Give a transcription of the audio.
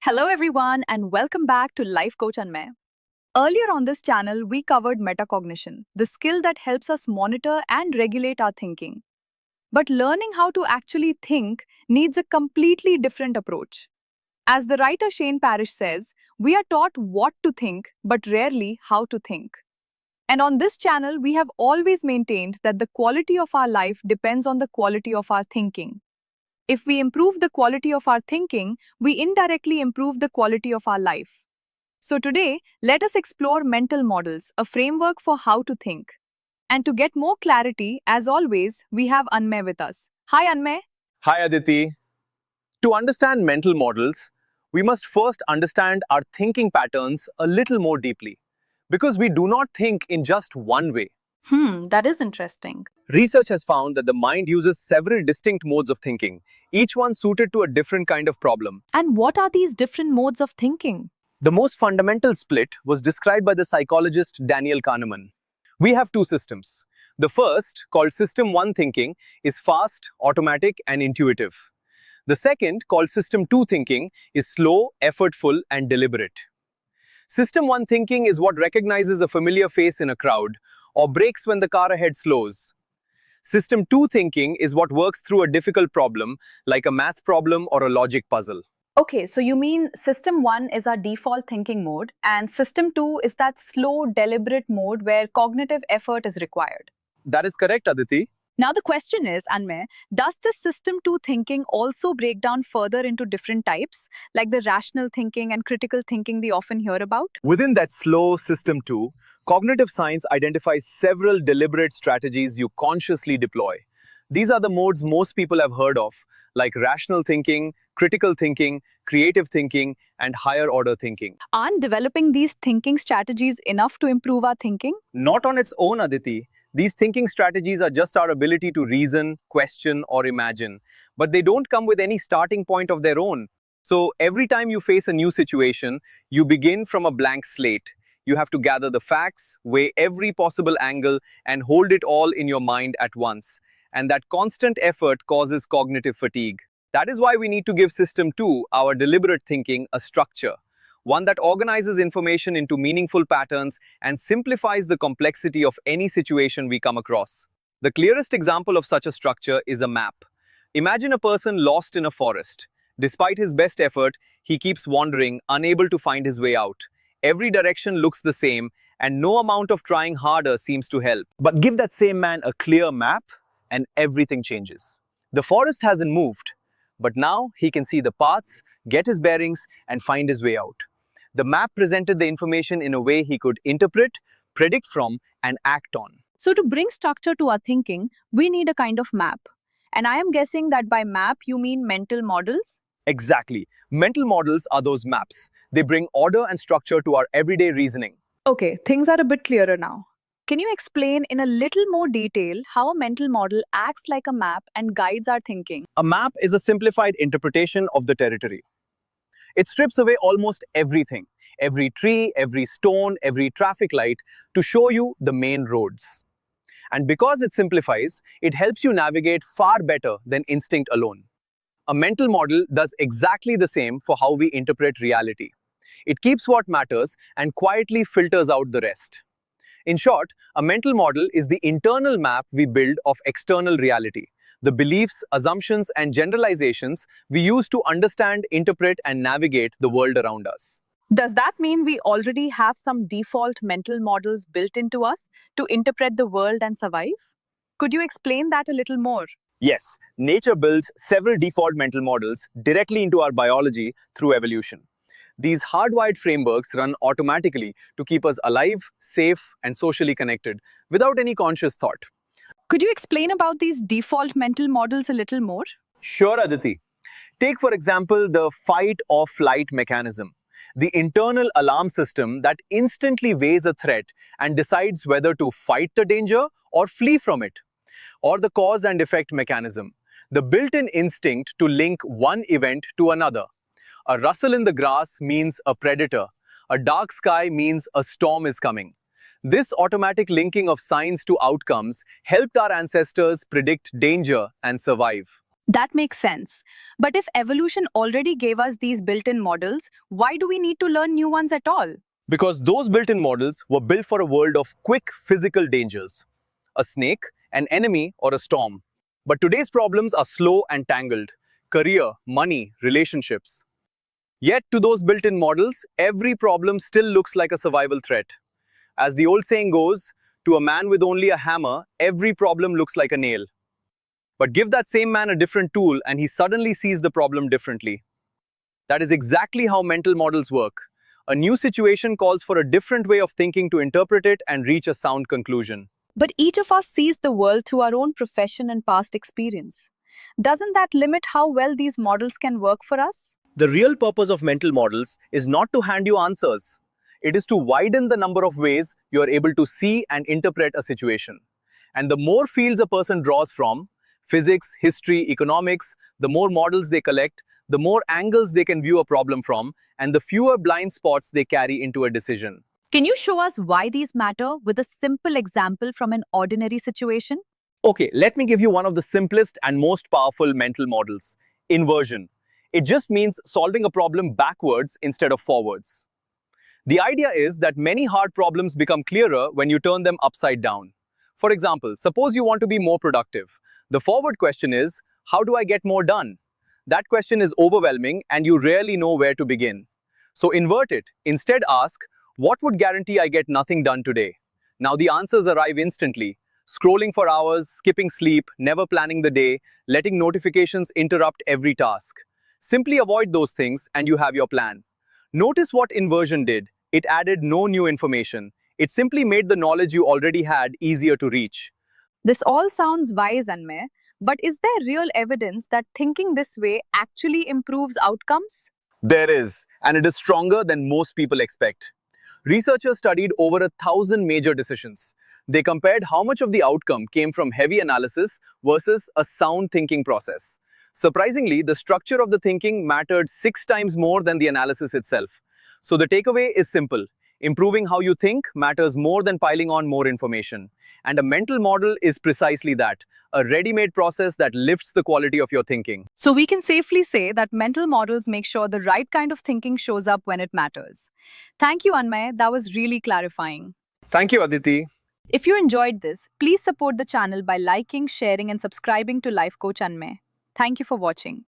Hello everyone and welcome back to Life Coach Anmay. Earlier on this channel, we covered metacognition, the skill that helps us monitor and regulate our thinking. But learning how to actually think needs a completely different approach. As the writer Shane Parrish says, we are taught what to think, but rarely how to think. And on this channel, we have always maintained that the quality of our life depends on the quality of our thinking. If we improve the quality of our thinking, we indirectly improve the quality of our life. So today, let us explore mental models, a framework for how to think. And to get more clarity, as always, we have Anmay with us. Hi Anmay. Hi Aditi. To understand mental models, we must first understand our thinking patterns a little more deeply. Because we do not think in just one way. That is interesting. Research has found that the mind uses several distinct modes of thinking, each one suited to a different kind of problem. And what are these different modes of thinking? The most fundamental split was described by the psychologist Daniel Kahneman. We have two systems. The first, called System 1 thinking, is fast, automatic, and intuitive. The second, called System 2 thinking, is slow, effortful, and deliberate. System 1 thinking is what recognizes a familiar face in a crowd or brakes when the car ahead slows. System 2 thinking is what works through a difficult problem, like a math problem or a logic puzzle. Okay, so you mean System 1 is our default thinking mode, and System 2 is that slow, deliberate mode where cognitive effort is required. That is correct, Aditi. Now the question is, Anmay, does this System 2 thinking also break down further into different types, like the rational thinking and critical thinking we often hear about? Within that slow System 2, cognitive science identifies several deliberate strategies you consciously deploy. These are the modes most people have heard of, like rational thinking, critical thinking, creative thinking, and higher order thinking. Aren't developing these thinking strategies enough to improve our thinking? Not on its own, Aditi. These thinking strategies are just our ability to reason, question, or imagine. But they don't come with any starting point of their own. So every time you face a new situation, you begin from a blank slate. You have to gather the facts, weigh every possible angle, and hold it all in your mind at once. And that constant effort causes cognitive fatigue. That is why we need to give System 2, our deliberate thinking, a structure. One that organizes information into meaningful patterns and simplifies the complexity of any situation we come across. The clearest example of such a structure is a map. Imagine a person lost in a forest. Despite his best effort, he keeps wandering, unable to find his way out. Every direction looks the same, and no amount of trying harder seems to help. But give that same man a clear map, and everything changes. The forest hasn't moved, but now he can see the paths, get his bearings, and find his way out. The map presented the information in a way he could interpret, predict from, and act on. So to bring structure to our thinking, we need a kind of map. And I am guessing that by map, you mean mental models? Exactly. Mental models are those maps. They bring order and structure to our everyday reasoning. Okay, things are a bit clearer now. Can you explain in a little more detail how a mental model acts like a map and guides our thinking? A map is a simplified interpretation of the territory. It strips away almost everything, every tree, every stone, every traffic light, to show you the main roads. And because it simplifies, it helps you navigate far better than instinct alone. A mental model does exactly the same for how we interpret reality. It keeps what matters and quietly filters out the rest. In short, a mental model is the internal map we build of external reality, the beliefs, assumptions, and generalizations we use to understand, interpret, and navigate the world around us. Does that mean we already have some default mental models built into us to interpret the world and survive? Could you explain that a little more? Yes, nature builds several default mental models directly into our biology through evolution. These hardwired frameworks run automatically to keep us alive, safe, and socially connected without any conscious thought. Could you explain about these default mental models a little more? Sure, Aditi. Take, for example, the fight or flight mechanism, the internal alarm system that instantly weighs a threat and decides whether to fight the danger or flee from it. Or the cause and effect mechanism, the built-in instinct to link one event to another. A rustle in the grass means a predator. A dark sky means a storm is coming. This automatic linking of signs to outcomes helped our ancestors predict danger and survive. That makes sense. But if evolution already gave us these built-in models, why do we need to learn new ones at all? Because those built-in models were built for a world of quick physical dangers. A snake, an enemy, or a storm. But today's problems are slow and tangled. Career, money, relationships. Yet to those built-in models, every problem still looks like a survival threat. As the old saying goes, to a man with only a hammer, every problem looks like a nail. But give that same man a different tool and he suddenly sees the problem differently. That is exactly how mental models work. A new situation calls for a different way of thinking to interpret it and reach a sound conclusion. But each of us sees the world through our own profession and past experience. Doesn't that limit how well these models can work for us? The real purpose of mental models is not to hand you answers. It is to widen the number of ways you are able to see and interpret a situation. And the more fields a person draws from, physics, history, economics, the more models they collect, the more angles they can view a problem from, and the fewer blind spots they carry into a decision. Can you show us why these matter with a simple example from an ordinary situation? Okay, let me give you one of the simplest and most powerful mental models: inversion. It just means solving a problem backwards instead of forwards. The idea is that many hard problems become clearer when you turn them upside down. For example, suppose you want to be more productive. The forward question is, how do I get more done? That question is overwhelming and you rarely know where to begin. So invert it. Instead ask, what would guarantee I get nothing done today? Now the answers arrive instantly. Scrolling for hours, skipping sleep, never planning the day, letting notifications interrupt every task. Simply avoid those things and you have your plan. Notice what inversion did. It added no new information. It simply made the knowledge you already had easier to reach. This all sounds wise, Anmay, but is there real evidence that thinking this way actually improves outcomes? There is, and it is stronger than most people expect. Researchers studied over 1,000 major decisions. They compared how much of the outcome came from heavy analysis versus a sound thinking process. Surprisingly, the structure of the thinking mattered 6 times more than the analysis itself. So the takeaway is simple. Improving how you think matters more than piling on more information. And a mental model is precisely that, a ready-made process that lifts the quality of your thinking. So we can safely say that mental models make sure the right kind of thinking shows up when it matters. Thank you, Anmay. That was really clarifying. Thank you, Aditi. If you enjoyed this, please support the channel by liking, sharing, and subscribing to Life Coach Anmay. Thank you for watching.